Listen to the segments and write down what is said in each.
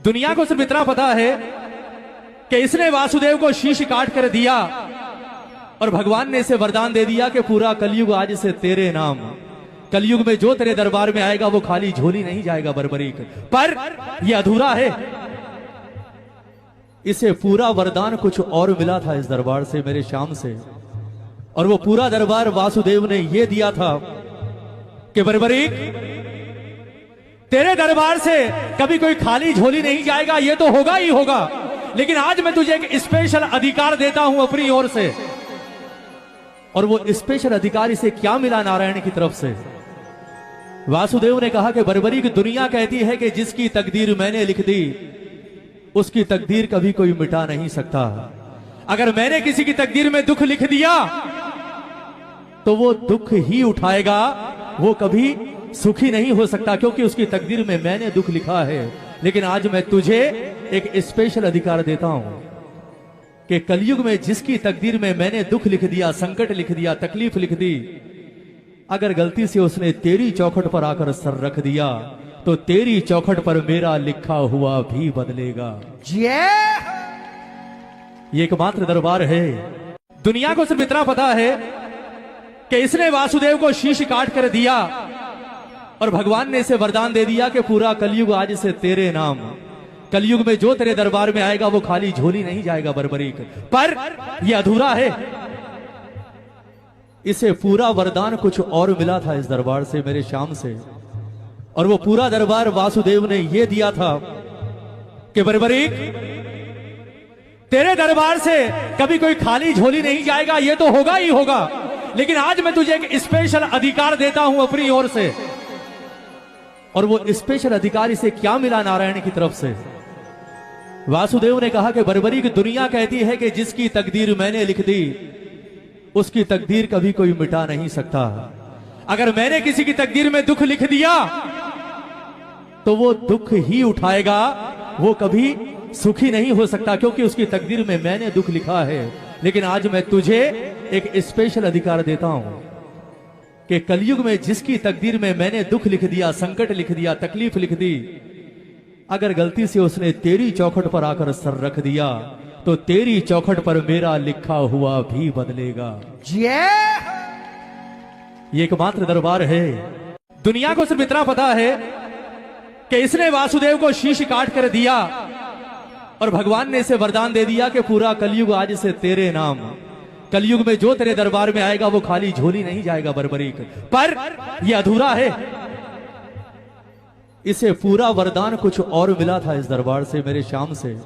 दुनिया को सिर्फ इतना पता है कि इसने वासुदेव को शीश काट कर दिया और भगवान ने इसे वरदान दे दिया कि पूरा कलयुग आज से तेरे नाम। कलयुग में जो तेरे दरबार में आएगा वो खाली झोली नहीं जाएगा बरबरीक, पर यह अधूरा है। इसे पूरा वरदान कुछ और मिला था इस दरबार से, मेरे श्याम से, और वो पूरा दरबार वासुदेव ने यह दिया था कि बरबरीक तेरे दरबार से कभी कोई खाली झोली नहीं जाएगा, ये तो होगा ही होगा, लेकिन आज मैं तुझे एक स्पेशल अधिकार देता हूं अपनी ओर से। और वो स्पेशल अधिकार इसे क्या मिला नारायण की तरफ से? वासुदेव ने कहा कि बरबरीक दुनिया कहती है कि जिसकी तकदीर मैंने लिख दी उसकी तकदीर कभी कोई मिटा नहीं सकता। अगर मैंने किसी की तकदीर में दुख लिख दिया तो वो दुख ही उठाएगा, वो कभी सुखी नहीं हो सकता, क्योंकि उसकी तकदीर में मैंने दुख लिखा है। लेकिन आज मैं तुझे एक स्पेशल अधिकार देता हूं कि कलयुग में जिसकी तकदीर में मैंने दुख लिख दिया, संकट लिख दिया, तकलीफ लिख दी, अगर गलती से उसने तेरी चौखट पर आकर सर रख दिया तो तेरी चौखट पर मेरा लिखा हुआ भी बदलेगा। ये एकमात्र दरबार है। दुनिया को सिर्फ इतना पता है कि इसने वासुदेव को शीश काट कर दिया और भगवान ने इसे वरदान दे दिया कि पूरा कलयुग आज से तेरे नाम। कलयुग में जो तेरे दरबार में आएगा वो खाली झोली नहीं जाएगा बरबरीक, पर यह अधूरा है। इसे पूरा वरदान कुछ और मिला था इस दरबार से, मेरे श्याम से, और वो पूरा दरबार वासुदेव ने यह दिया था कि बरबरीक तेरे दरबार से कभी कोई खाली झोली नहीं जाएगा, ये तो होगा ही होगा, लेकिन आज मैं तुझे एक स्पेशल अधिकार देता हूं अपनी ओर से। और वो स्पेशल अधिकार इसे क्या मिला नारायण की तरफ से? वासुदेव ने कहा कि बरबरीक दुनिया कहती है कि जिसकी तकदीर मैंने लिख दी उसकी तकदीर कभी कोई मिटा नहीं सकता। अगर मैंने किसी की तकदीर में दुख लिख दिया तो वो दुख ही उठाएगा, वो कभी सुखी नहीं हो सकता, क्योंकि उसकी तकदीर में मैंने दुख लिखा है। लेकिन आज मैं तुझे एक स्पेशल अधिकार देता हूं कि कलयुग में जिसकी तकदीर में मैंने दुख लिख दिया, संकट लिख दिया, तकलीफ लिख दी, अगर गलती से उसने तेरी चौखट पर आकर सर रख दिया तो तेरी चौखट पर मेरा लिखा हुआ भी बदलेगा। ये एकमात्र दरबार है। दुनिया को सिर्फ इतना पता है कि इसने वासुदेव को शीश काट कर दिया और भगवान ने इसे वरदान दे दिया कि पूरा कलयुग आज से तेरे नाम। कलयुग में जो तेरे दरबार में आएगा वो खाली झोली नहीं जाएगा बरबरीक, पर यह अधूरा है। इसे पूरा वरदान कुछ और मिला था इस दरबार से, मेरे श्याम से,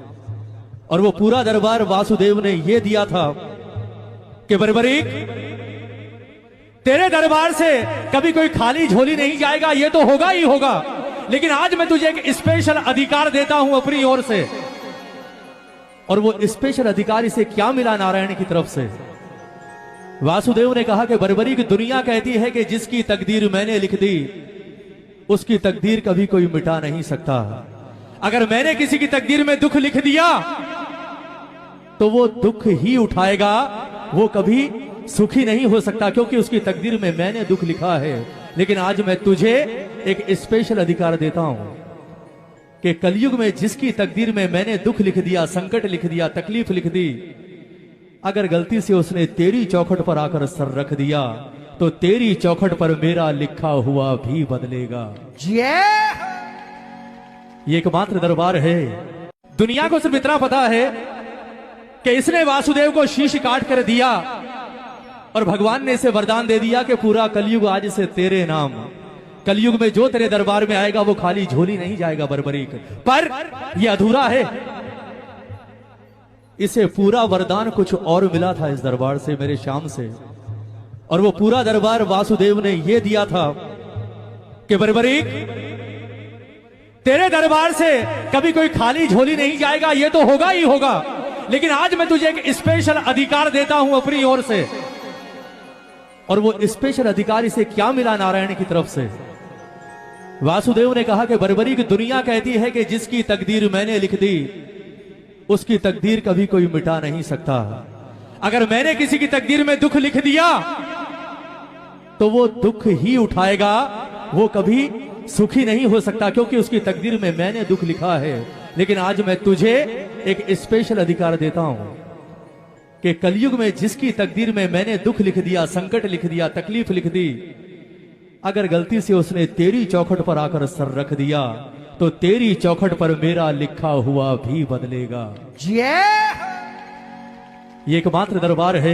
और वो पूरा दरबार वासुदेव ने यह दिया था कि बरबरीक तेरे दरबार से कभी कोई खाली झोली नहीं जाएगा, ये तो होगा ही होगा, लेकिन आज मैं तुझे एक स्पेशल अधिकार देता हूं अपनी ओर से। और वो स्पेशल अधिकार इसे क्या मिला नारायण की तरफ से? वासुदेव ने कहा कि बरबरीक दुनिया कहती है कि जिसकी तकदीर मैंने लिख दी उसकी तकदीर कभी कोई मिटा नहीं सकता। अगर मैंने किसी की तकदीर में दुख लिख दिया तो वो दुख ही उठाएगा, वो कभी सुखी नहीं हो सकता, क्योंकि उसकी तकदीर में मैंने दुख लिखा है। लेकिन आज मैं तुझे एक स्पेशल अधिकार देता हूं कि कलयुग में जिसकी तकदीर में मैंने दुख लिख दिया, संकट लिख दिया, तकलीफ लिख दी, अगर गलती से उसने तेरी चौखट पर आकर सर रख दिया तो तेरी चौखट पर मेरा लिखा हुआ भी बदलेगा। ये एकमात्र दरबार है। दुनिया को सिर्फ इतना पता है कि इसने वासुदेव को शीश काट कर दिया और भगवान ने इसे वरदान दे दिया कि पूरा कलयुग आज से तेरे नाम। कलयुग में जो तेरे दरबार में आएगा वो खाली झोली नहीं जाएगा बरबरीक, पर यह अधूरा है। इसे पूरा वरदान कुछ और मिला था इस दरबार से, मेरे श्याम से, और वो पूरा दरबार वासुदेव ने यह दिया था कि बरबरीक तेरे दरबार से कभी कोई खाली झोली नहीं जाएगा, ये तो होगा ही होगा, लेकिन आज मैं तुझे एक स्पेशल अधिकार देता हूं अपनी ओर से। और वो स्पेशल अधिकार इसे क्या मिला नारायण की तरफ से? वासुदेव ने कहा कि बरबरीक दुनिया कहती है कि जिसकी तकदीर मैंने लिख दी उसकी तकदीर कभी कोई मिटा नहीं सकता। अगर मैंने किसी की तकदीर में दुख लिख दिया तो वो दुख ही उठाएगा, वो कभी सुखी नहीं हो सकता, क्योंकि उसकी तकदीर में मैंने दुख लिखा है। लेकिन आज मैं तुझे एक स्पेशल अधिकार देता हूं कि कलयुग में जिसकी तकदीर में मैंने दुख लिख दिया, संकट लिख दिया, तकलीफ लिख दी, अगर गलती से उसने तेरी चौखट पर आकर सर रख दिया तो तेरी चौखट पर मेरा लिखा हुआ भी बदलेगा। ये एकमात्र दरबार है